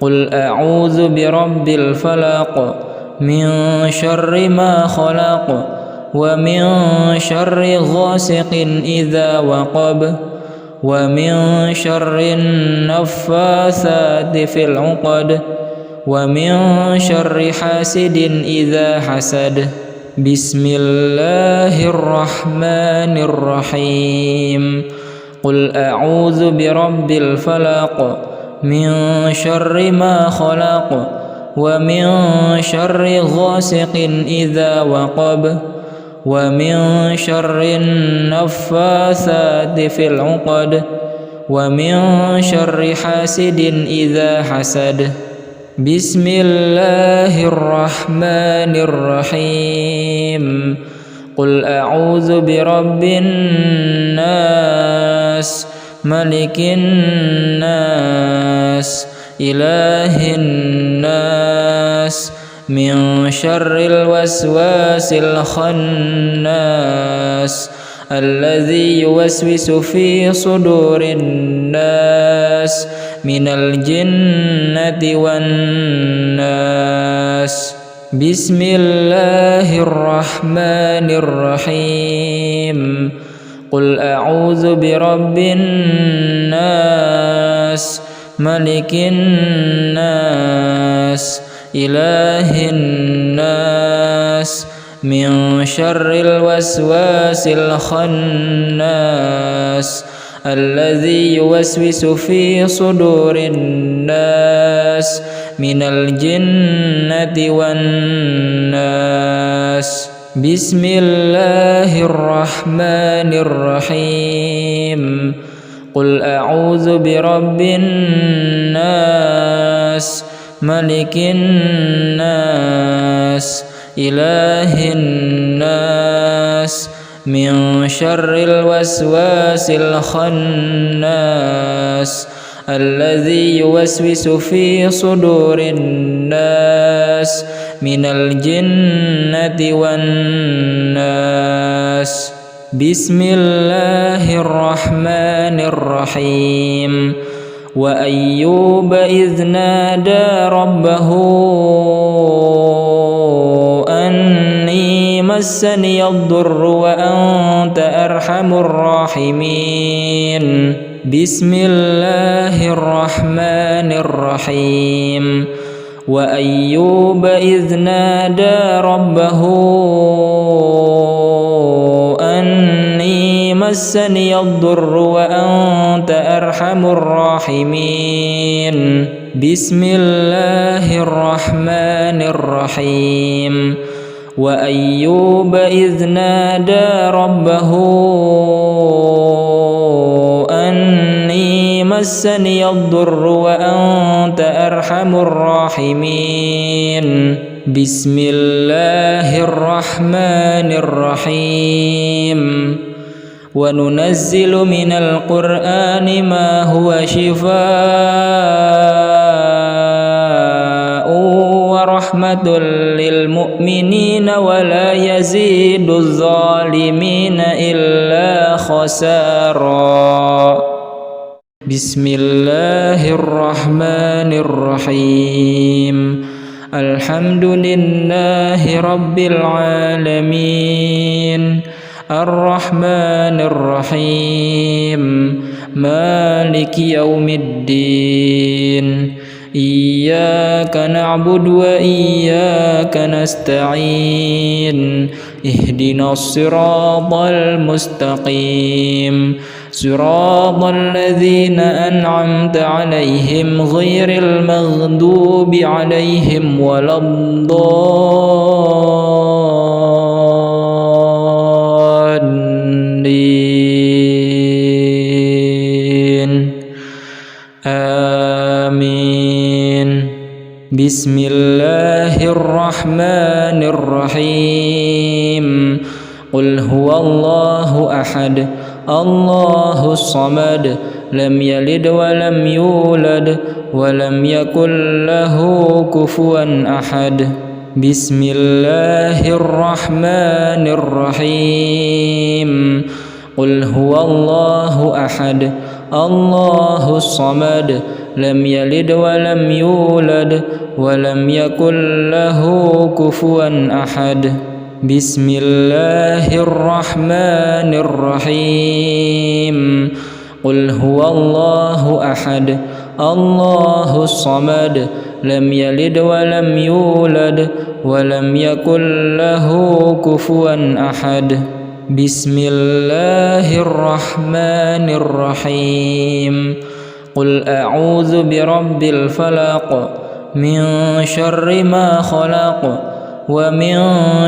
قل أعوذ برب الفلق من شر ما خلق ومن شر غاسق إذا وقب ومن شر النفاثات في العقد ومن شر حاسد إذا حسد. بسم الله الرحمن الرحيم قل أعوذ برب الفلق من شر ما خلق ومن شر غاسق إذا وقب ومن شر النفاثات في العقد ومن شر حاسد إذا حسد بسم الله الرحمن الرحيم قل أعوذ برب الناس ملك الناس إله الناس من شر الوسواس الخناس الذي يوسوس في صدور الناس من الجنة والناس بسم الله الرحمن الرحيم قل أعوذ برب الناس ملك الناس إله الناس من شر الوسواس الخناس الذي يوسوس في صدور الناس من الجنة والناس بسم الله الرحمن الرحيم قل أعوذ برب الناس ملك الناس إله الناس من شر الوسواس الخناس الذي يوسوس في صدور الناس من الجنة والناس بسم الله الرحمن الرحيم وأيوب إذ نادى ربه أني مسني الضر وأنت أرحم الراحمين بسم الله الرحمن الرحيم وأيوب إذ نادى ربه أني مسني الضر وأنت أرحم الراحمين بسم الله الرحمن الرحيم وأيوب إذ نادى ربه أني مسني الضر وأنت أرحم الراحمين بسم الله الرحمن الرحيم وننزل من القرآن ما هو شفاء ورحمة للمؤمنين ولا يزيد الظالمين إلا خسارا بسم الله الرحمن الرحيم الحمد لله رب العالمين الرحمن الرحيم مالك يوم الدين إياك نعبد وإياك نستعين اهدنا الصراط المستقيم صراط الذين أنعمت عليهم غير المغضوب عليهم ولا الضالين آمين بسم الله الرحمن الرحيم قل هو الله أحد الله الصمد لم يلد ولم يولد ولم يكن له كفوا أحد بسم الله الرحمن الرحيم قل هو الله أحد الله الصمد لم يلد ولم يولد ولم يكن له كفوا أحد بسم الله الرحمن الرحيم قل هو الله أحد الله الصمد لم يلد ولم يولد ولم يكن له كفوا أحد. بسم الله الرحمن الرحيم. قل أعوذ برب الفلق من شر ما خلق ومن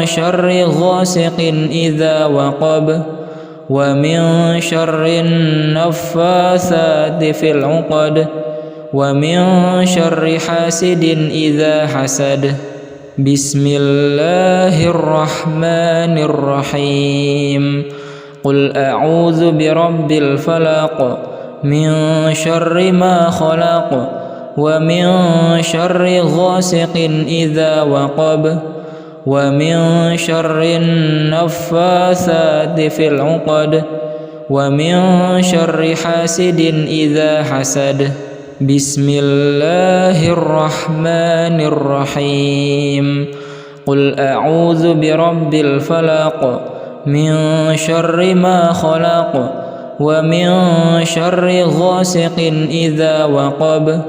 شر غاسق إذا وقب ومن شر النفاثات في العقد ومن شر حاسد إذا حسد. بسم الله الرحمن الرحيم. قل أعوذ برب الفلق من شر ما خلق ومن شر غاسق إذا وقب ومن شر النفاثات في العقد ومن شر حاسد إذا حسد. بسم الله الرحمن الرحيم. قل أعوذ برب الفلق من شر ما خلق ومن شر غاسق إذا وقب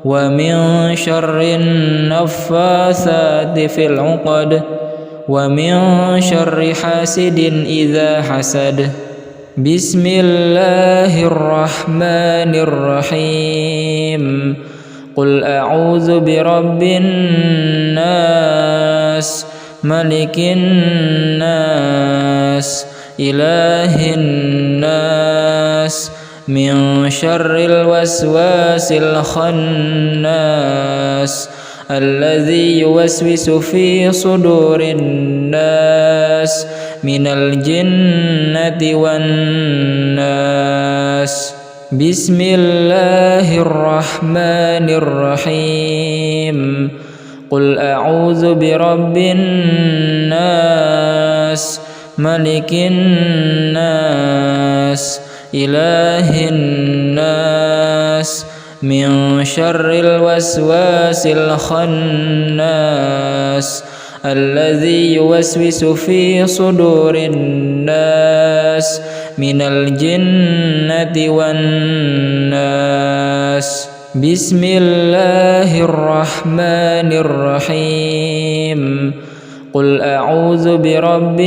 ومن شر النفاثات في العقد ومن شر حاسد إذا حسد. بسم الله الرحمن الرحيم. قل أعوذ برب الناس ملك الناس إله الناس من شر الوسواس الخناس الذي يوسوس في صدور الناس من الجنة والناس. بسم الله الرحمن الرحيم. قل أعوذ برب الناس ملك الناس إله الناس من شر الوسواس الخناس الذي يوسوس في صدور الناس من الجنة والناس. بسم الله الرحمن الرحيم. قل أعوذ برب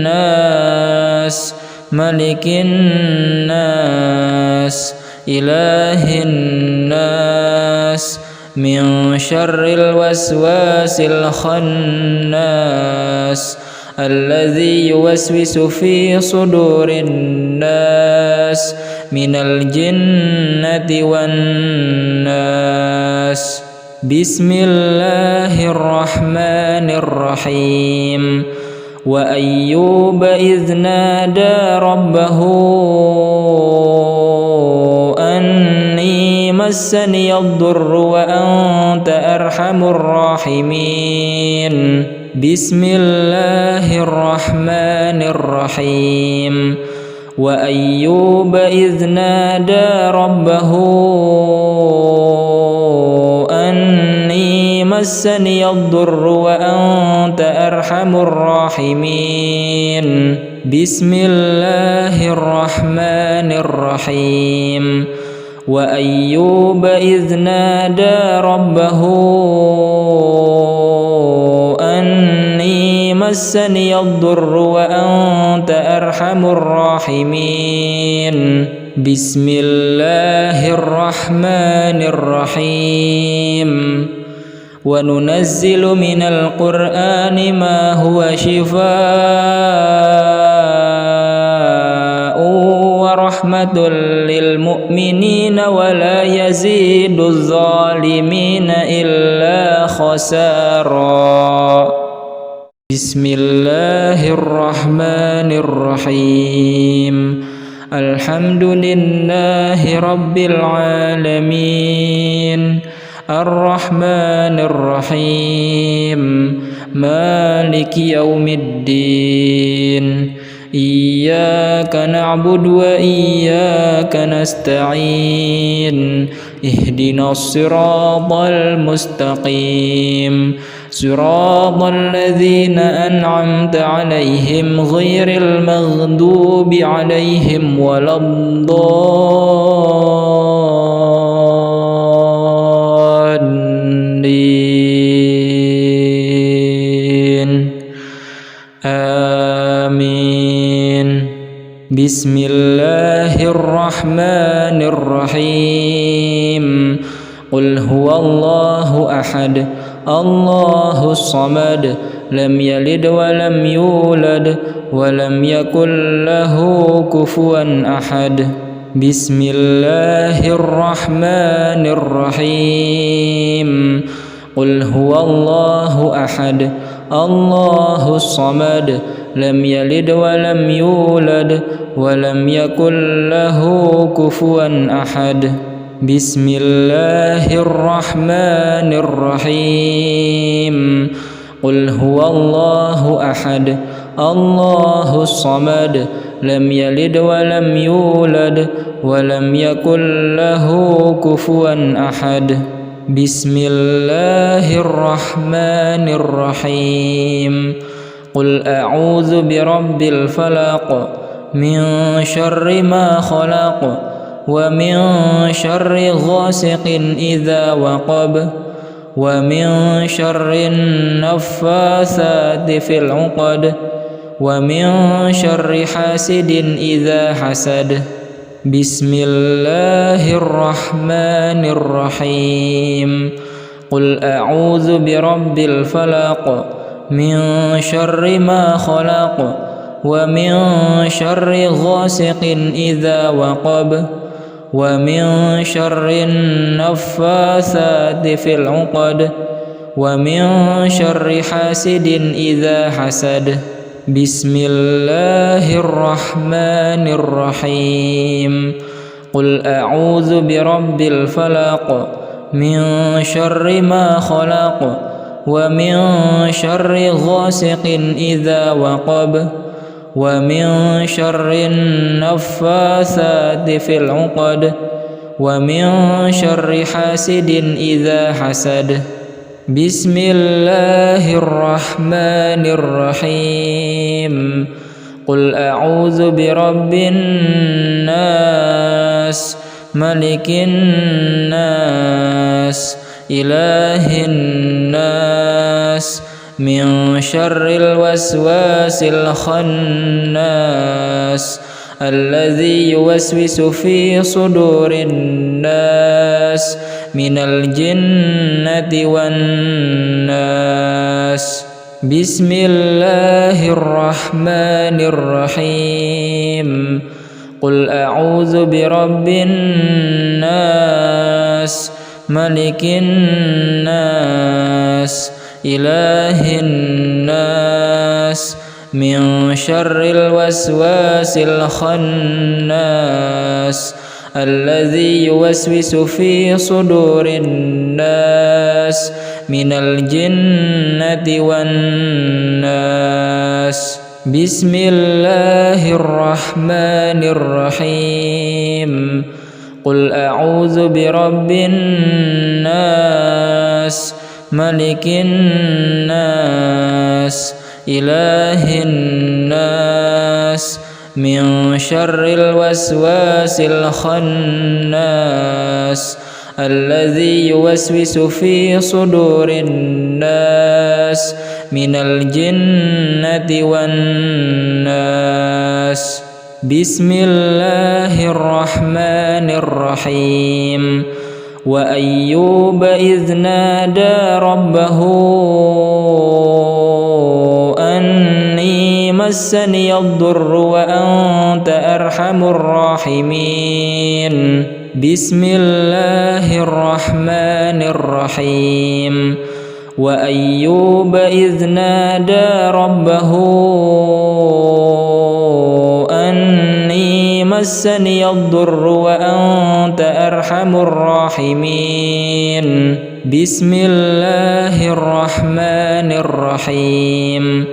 الناس ملك الناس إله الناس من شر الوسواس الخناس الذي يوسوس في صدور الناس من الجنة والناس. بسم الله الرحمن الرحيم. وأيوب إذ نادى ربه أني مسني الضر وأنت أرحم الراحمين. بسم الله الرحمن الرحيم. وأيوب إذ نادى ربه أني مسني الضر وأنت أرحم الراحمين. بسم الله الرحمن الرحيم. وأيوب إذ نادى ربه أني مسني الضر وأنت أرحم الراحمين. بسم الله الرحمن الرحيم. وننزل من القرآن ما هو شفاء ورحمة للمؤمنين ولا يزيد الظالمين إلا خسارا. بسم الله الرحمن الرحيم. الحمد لله رب العالمين الرحمن الرحيم مالك يوم الدين. إياك نعبد وإياك نستعين. اهدنا الصراط المستقيم صراط الذين أنعمت عليهم غير المغضوب عليهم ولا الضالين. آمين. بسم الله الرحمن الرحيم. قل هو الله أحد الله الصمد لم يلد ولم يولد ولم يكن له كفوا أحد. بسم الله الرحمن الرحيم. قل هو الله أحد الله الصمد لم يلد ولم يولد ولم يكن له كفوا أحد. بسم الله الرحمن الرحيم. قل هو الله أحد الله الصمد لم يلد ولم يولد ولم يكن له كفوا أحد. بسم الله الرحمن الرحيم. قل أعوذ برب الفلق من شر ما خلق ومن شر غاسق إذا وقب ومن شر النفاثات في العقد ومن شر حاسد إذا حسد. بسم الله الرحمن الرحيم. قل أعوذ برب الفلق من شر ما خلق ومن شر غاسق إذا وقب ومن شر النفاثات في العقد ومن شر حاسد إذا حسد. بسم الله الرحمن الرحيم. قل أعوذ برب الفلق من شر ما خلق ومن شر غاسق إذا وقب ومن شر النفاثات في العقد ومن شر حاسد إذا حسد. بسم الله الرحمن الرحيم. قل أعوذ برب الناس ملك الناس إله الناس من شر الوسواس الخناس الذي يوسوس في صدور الناس من الجنة والناس. بسم الله الرحمن الرحيم. قل أعوذ برب الناس ملك الناس إله الناس من شر الوسواس الخناس الذي يوسوس في صدور الناس من الجنة والناس. بسم الله الرحمن الرحيم. قل أعوذ برب الناس ملك الناس إله الناس من شر الوسواس الخناس الذي يوسوس في صدور الناس من الجنة والناس. بسم الله الرحمن الرحيم. وأيوب إذ نادى ربه أني مسني الضر وأنت أرحم الراحمين. بسم الله الرحمن الرحيم. وأيوب إذ نادى ربه أني مسني الضر وأنت أرحم الراحمين. بسم الله الرحمن الرحيم.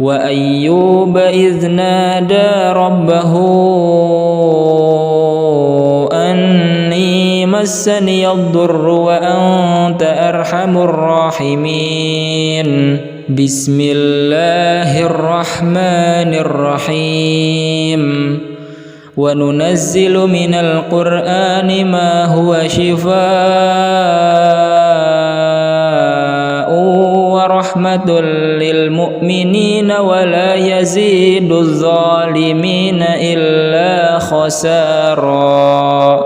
وأيوب إذ نادى ربه أني مسني الضر وأنت أرحم الراحمين. بسم الله الرحمن الرحيم. وننزل من القرآن ما هو شفاء ورحمة للمؤمنين ولا يزيد الظالمين إلا خسارا.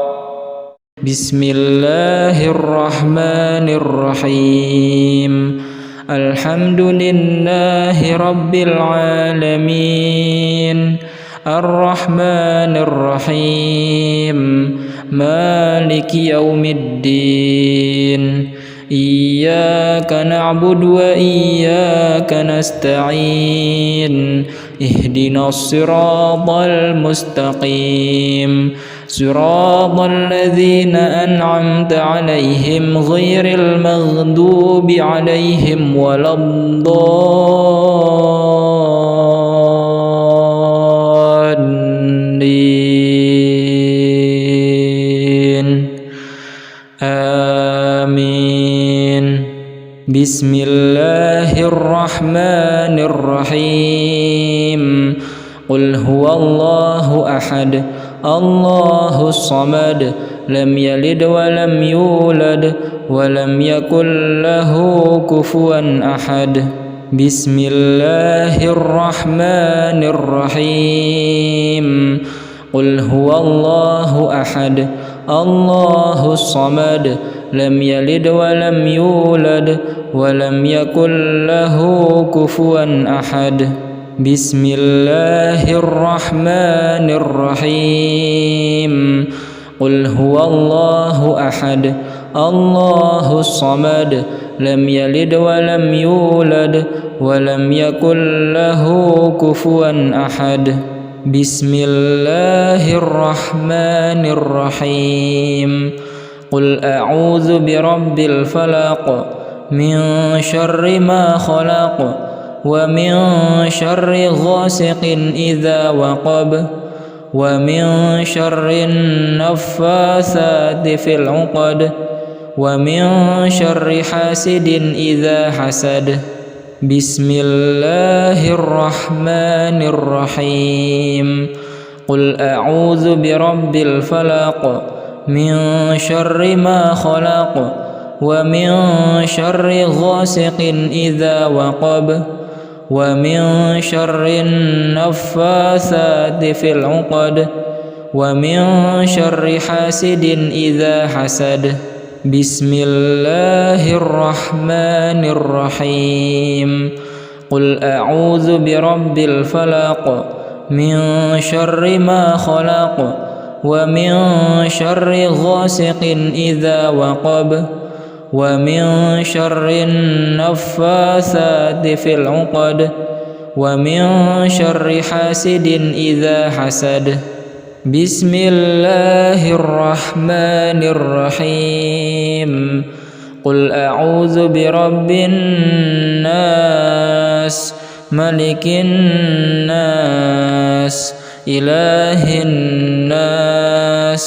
بسم الله الرحمن الرحيم. الحمد لله رب العالمين الرحمن الرحيم مالك يوم الدين إياك نعبد وإياك نستعين اهدنا الصراط المستقيم صراط الذين أنعمت عليهم غير المغضوب عليهم ولا الضالين آمين. بسم الله الرحمن الرحيم. قل هو الله أحد الله الصمد لم يلد ولم يولد ولم يكن له كفوا أحد. بسم الله الرحمن الرحيم. قل هو الله أحد الله الصمد لم يلد ولم يولد ولم يكن له كفوا أحد. بسم الله الرحمن الرحيم. قل هو الله أحد الله الصمد لم يلد ولم يولد ولم يكن له كفوا أحد. بسم الله الرحمن الرحيم. قل أعوذ برب الفلق من شر ما خلق ومن شر غاسق إذا وقب ومن شر النفاثات في العقد ومن شر حاسد إذا حسد. بسم الله الرحمن الرحيم. قل أعوذ برب الفلق من شر ما خلق ومن شر غاسق إذا وقب ومن شر النفاثات في العقد ومن شر حاسد إذا حسد. بسم الله الرحمن الرحيم. قل أعوذ برب الفلق من شر ما خلق ومن شر غاسق إذا وقب ومن شر النفاثات في العقد ومن شر حاسد إذا حسد. بسم الله الرحمن الرحيم. قل أعوذ برب الناس ملك الناس إله الناس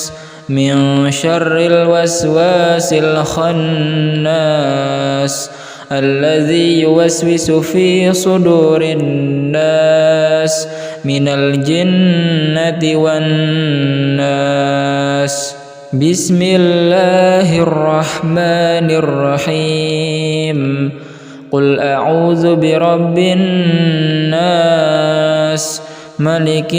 من شر الوسواس الخناس الذي يوسوس في صدور الناس من الجنة والناس. بسم الله الرحمن الرحيم. قل أعوذ برب الناس ملك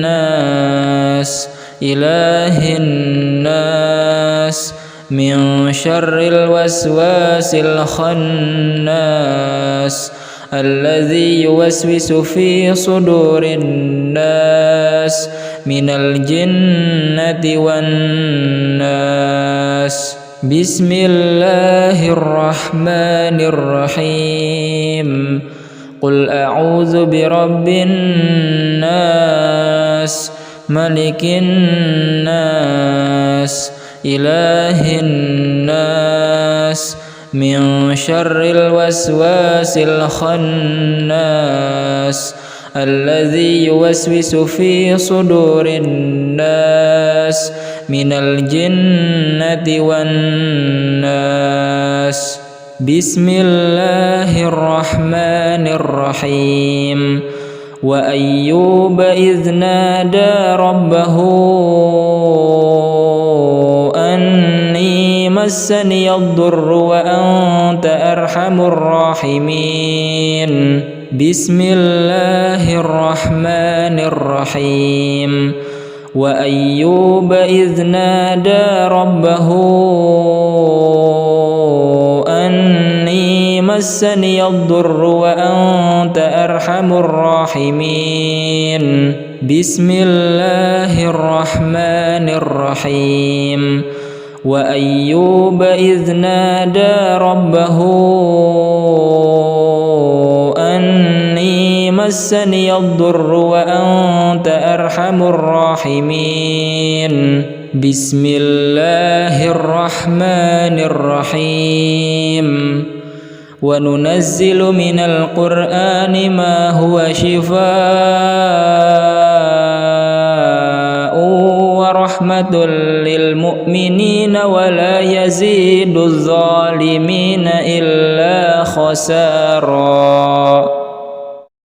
الناس إله الناس من شر الوسواس الخناس الذي يوسوس في صدور الناس من الجنة والناس. بسم الله الرحمن الرحيم. قل أعوذ برب الناس ملك الناس إله الناس من شر الوسواس الخناس الذي يوسوس في صدور الناس من الجنة والناس. بسم الله الرحمن الرحيم. وأيوب إذ نادى ربه أني مسني الضر وأنت أرحم الراحمين بسم الله الرحمن الرحيم وأيوب إذ نادى ربه أني مسني الضر وأنت أرحم الراحمين بسم الله الرحمن الرحيم وأيوب إذ نادى ربه أني مسني الضر وأنت أرحم الراحمين بسم الله الرحمن الرحيم وننزل من القرآن ما هو شفاء ورحمة للمؤمنين ولا يزيد الظالمين إلا خسارا.